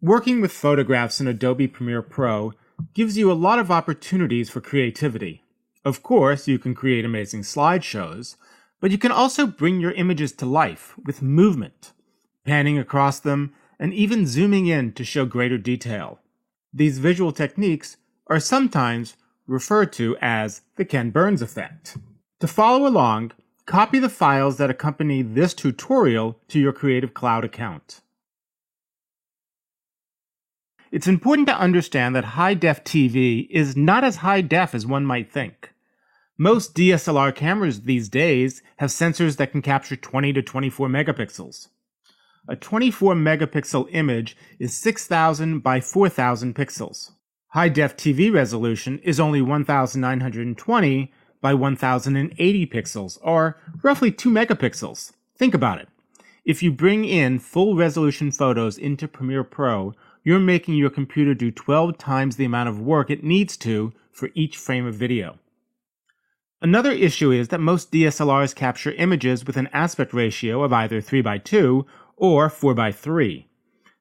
Working with photographs in Adobe Premiere Pro gives you a lot of opportunities for creativity. Of course, you can create amazing slideshows, but you can also bring your images to life with movement, panning across them, and even zooming in to show greater detail. These visual techniques are sometimes referred to as the Ken Burns effect. To follow along, copy the files that accompany this tutorial to your Creative Cloud account. It's important to understand that high-def TV is not as high-def as one might think. Most DSLR cameras these days have sensors that can capture 20 to 24 megapixels. A 24 megapixel image is 6,000 by 4,000 pixels. High-def TV resolution is only 1,920 by 1,080 pixels, or roughly 2 megapixels. Think about it. If you bring in full-resolution photos into Premiere Pro, you're making your computer do 12 times the amount of work it needs to for each frame of video. Another issue is that most DSLRs capture images with an aspect ratio of either 3:2 or 4:3.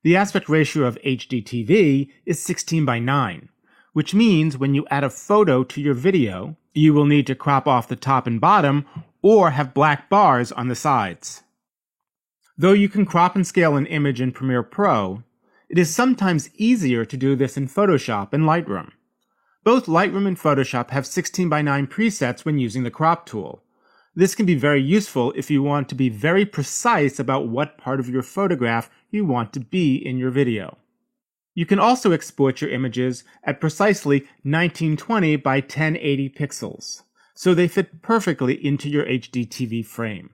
The aspect ratio of HDTV is 16:9, which means when you add a photo to your video, you will need to crop off the top and bottom or have black bars on the sides. Though you can crop and scale an image in Premiere Pro, it is sometimes easier to do this in Photoshop and Lightroom. Both Lightroom and Photoshop have 16:9 presets when using the crop tool. This can be very useful if you want to be very precise about what part of your photograph you want to be in your video. You can also export your images at precisely 1920 by 1080 pixels, so they fit perfectly into your HDTV frame.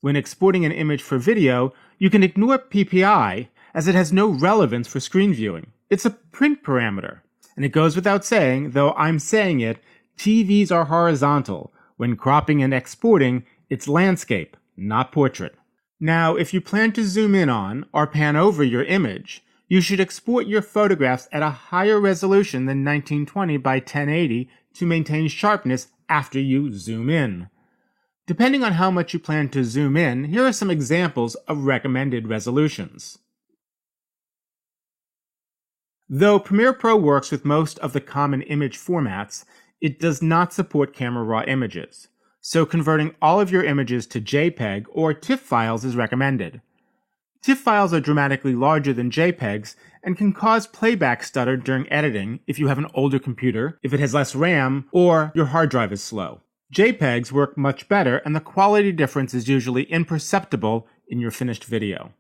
When exporting an image for video, you can ignore PPI as it has no relevance for screen viewing. It's a print parameter. And it goes without saying, though I'm saying it, TVs are horizontal. When cropping and exporting, it's landscape, not portrait. Now, if you plan to zoom in on or pan over your image, you should export your photographs at a higher resolution than 1920 by 1080 to maintain sharpness after you zoom in. Depending on how much you plan to zoom in, here are some examples of recommended resolutions. Though Premiere Pro works with most of the common image formats, it does not support camera raw images, so converting all of your images to JPEG or TIFF files is recommended. TIFF files are dramatically larger than JPEGs and can cause playback stutter during editing if you have an older computer, if it has less RAM, or your hard drive is slow. JPEGs work much better, and the quality difference is usually imperceptible in your finished video.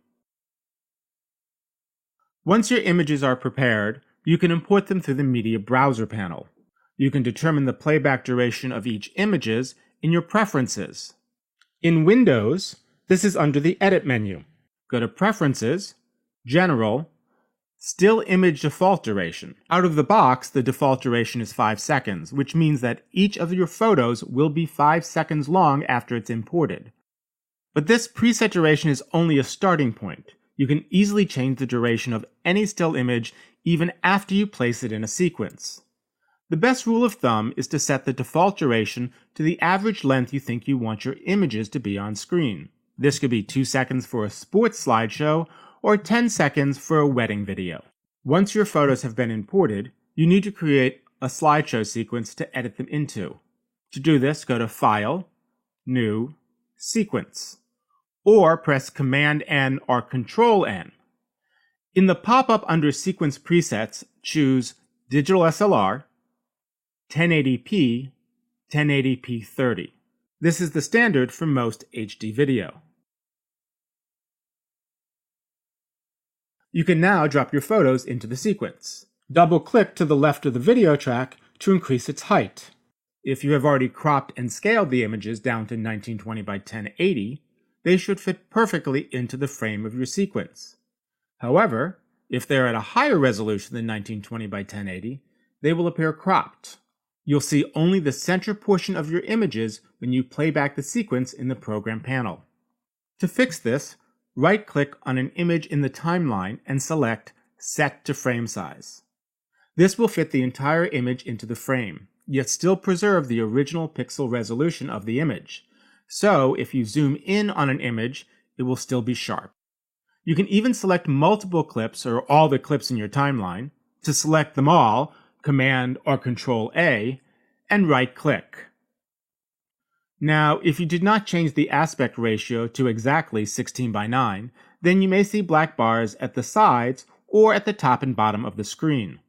Once your images are prepared, you can import them through the Media Browser panel. You can determine the playback duration of each images in your Preferences. In Windows, this is under the Edit menu. Go to Preferences, General, Still Image Default Duration. Out of the box, the default duration is 5 seconds, which means that each of your photos will be 5 seconds long after it's imported. But this preset duration is only a starting point. You can easily change the duration of any still image even after you place it in a sequence. The best rule of thumb is to set the default duration to the average length you think you want your images to be on screen. This could be 2 seconds for a sports slideshow or 10 seconds for a wedding video. Once your photos have been imported, you need to create a slideshow sequence to edit them into. To do this, go to File, New, Sequence, or press Command-N or Control-N. In the pop-up under Sequence Presets, choose Digital SLR, 1080p, 1080p 30. This is the standard for most HD video. You can now drop your photos into the sequence. Double-click to the left of the video track to increase its height. If you have already cropped and scaled the images down to 1920 by 1080, they should fit perfectly into the frame of your sequence. However, if they're at a higher resolution than 1920 by 1080, they will appear cropped. You'll see only the center portion of your images when you play back the sequence in the Program panel. To fix this, right-click on an image in the timeline and select Set to Frame Size. This will fit the entire image into the frame, yet still preserve the original pixel resolution of the image. So if you zoom in on an image, it will still be sharp. You can even select multiple clips or all the clips in your timeline. To select them all, Command or Control A, and right-click. Now, if you did not change the aspect ratio to exactly 16:9, then you may see black bars at the sides or at the top and bottom of the screen.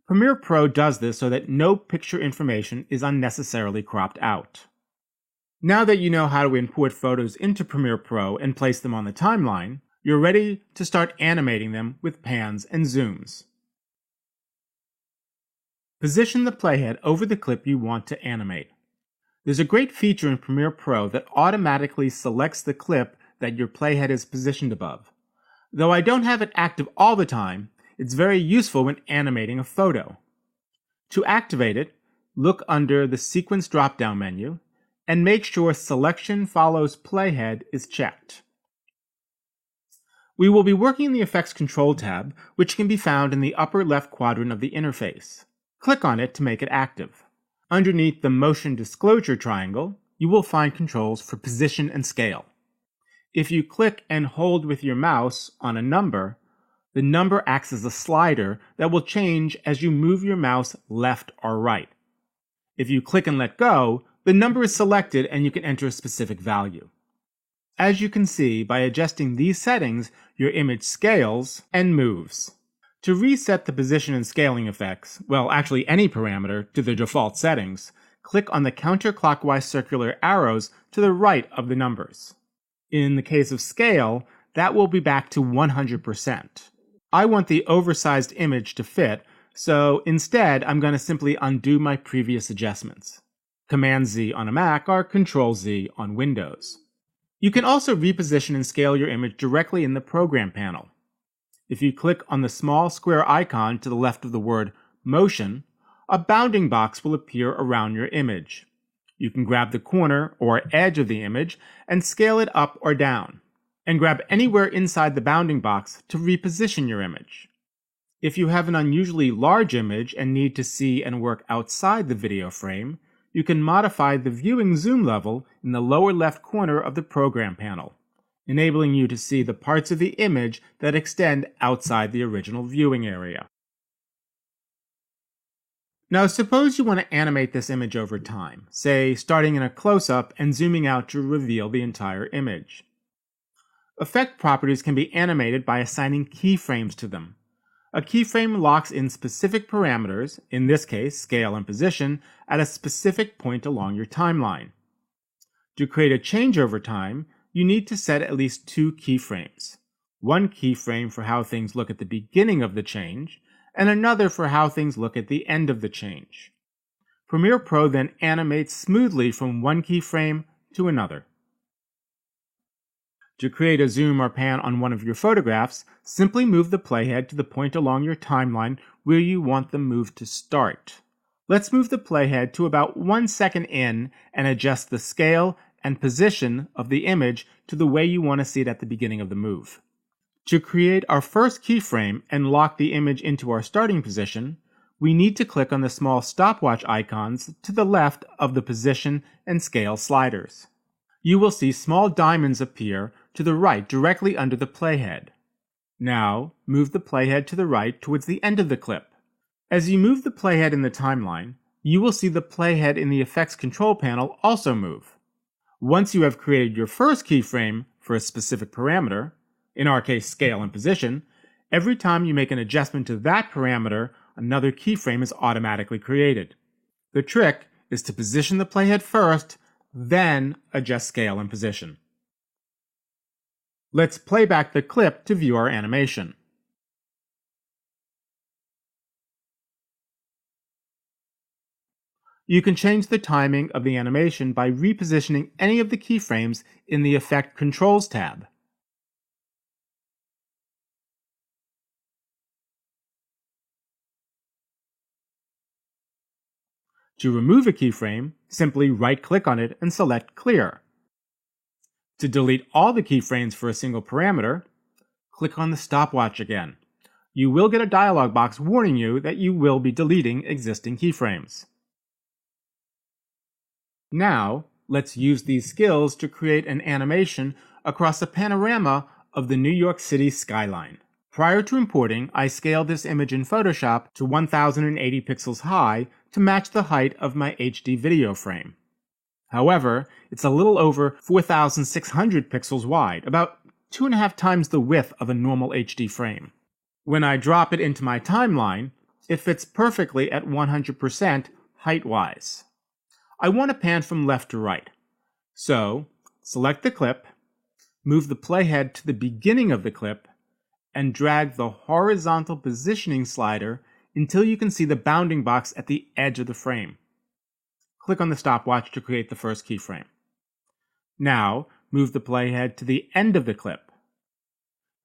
Premiere Pro does this so that no picture information is unnecessarily cropped out. Now that you know how to import photos into Premiere Pro and place them on the timeline, you're ready to start animating them with pans and zooms. Position the playhead over the clip you want to animate. There's a great feature in Premiere Pro that automatically selects the clip that your playhead is positioned above. Though I don't have it active all the time, it's very useful when animating a photo. To activate it, look under the Sequence drop-down menu and make sure Selection follows Playhead is checked. We will be working in the Effects Control tab, which can be found in the upper left quadrant of the interface. Click on it to make it active. Underneath the Motion Disclosure triangle, you will find controls for position and scale. If you click and hold with your mouse on a number, the number acts as a slider that will change as you move your mouse left or right. If you click and let go, the number is selected and you can enter a specific value. As you can see, by adjusting these settings, your image scales and moves. To reset the position and scaling effects, well, actually any parameter, to the default settings, click on the counterclockwise circular arrows to the right of the numbers. In the case of scale, that will be back to 100%. I want the oversized image to fit, so instead I'm going to simply undo my previous adjustments. Command-Z on a Mac or Control-Z on Windows. You can also reposition and scale your image directly in the Program panel. If you click on the small square icon to the left of the word Motion, a bounding box will appear around your image. You can grab the corner or edge of the image and scale it up or down, and grab anywhere inside the bounding box to reposition your image. If you have an unusually large image and need to see and work outside the video frame, you can modify the viewing zoom level in the lower left corner of the Program panel, enabling you to see the parts of the image that extend outside the original viewing area. Now suppose you want to animate this image over time, say starting in a close-up and zooming out to reveal the entire image. Effect properties can be animated by assigning keyframes to them. A keyframe locks in specific parameters, in this case scale and position, at a specific point along your timeline. To create a change over time, you need to set at least 2 keyframes. One keyframe for how things look at the beginning of the change, and another for how things look at the end of the change. Premiere Pro then animates smoothly from one keyframe to another. To create a zoom or pan on one of your photographs, simply move the playhead to the point along your timeline where you want the move to start. Let's move the playhead to about 1 second in and adjust the scale and position of the image to the way you want to see it at the beginning of the move. To create our first keyframe and lock the image into our starting position, we need to click on the small stopwatch icons to the left of the position and scale sliders. You will see small diamonds appear to the right directly under the playhead. Now, move the playhead to the right towards the end of the clip. As you move the playhead in the timeline, you will see the playhead in the Effects Control panel also move. Once you have created your first keyframe for a specific parameter, in our case scale and position, every time you make an adjustment to that parameter, another keyframe is automatically created. The trick is to position the playhead first, then adjust scale and position. Let's play back the clip to view our animation. You can change the timing of the animation by repositioning any of the keyframes in the Effect Controls tab. To remove a keyframe, simply right-click on it and select Clear. To delete all the keyframes for a single parameter, click on the stopwatch again. You will get a dialog box warning you that you will be deleting existing keyframes. Now, let's use these skills to create an animation across a panorama of the New York City skyline. Prior to importing, I scaled this image in Photoshop to 1080 pixels high to match the height of my HD video frame. However, it's a little over 4,600 pixels wide, about 2.5 times the width of a normal HD frame. When I drop it into my timeline, it fits perfectly at 100% height-wise. I want to pan from left to right. So, select the clip, move the playhead to the beginning of the clip, and drag the horizontal positioning slider until you can see the bounding box at the edge of the frame. Click on the stopwatch to create the first keyframe. Now, move the playhead to the end of the clip.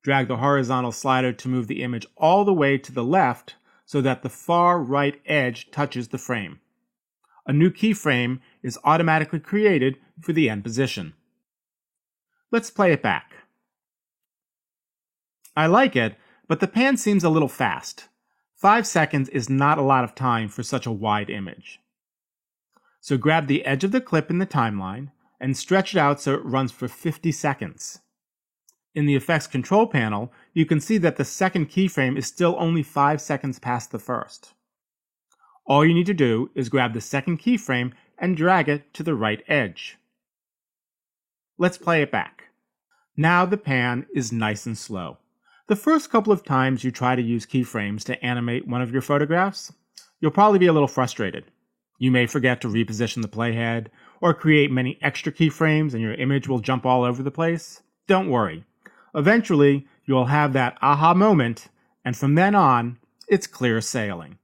Drag the horizontal slider to move the image all the way to the left so that the far right edge touches the frame. A new keyframe is automatically created for the end position. Let's play it back. I like it, but the pan seems a little fast. 5 seconds is not a lot of time for such a wide image. So grab the edge of the clip in the timeline and stretch it out so it runs for 50 seconds. In the Effects Control panel, you can see that the second keyframe is still only 5 seconds past the first. All you need to do is grab the second keyframe and drag it to the right edge. Let's play it back. Now the pan is nice and slow. The first couple of times you try to use keyframes to animate one of your photographs, you'll probably be a little frustrated. You may forget to reposition the playhead, or create many extra keyframes and your image will jump all over the place. Don't worry. Eventually, you'll have that aha moment, and from then on, it's clear sailing.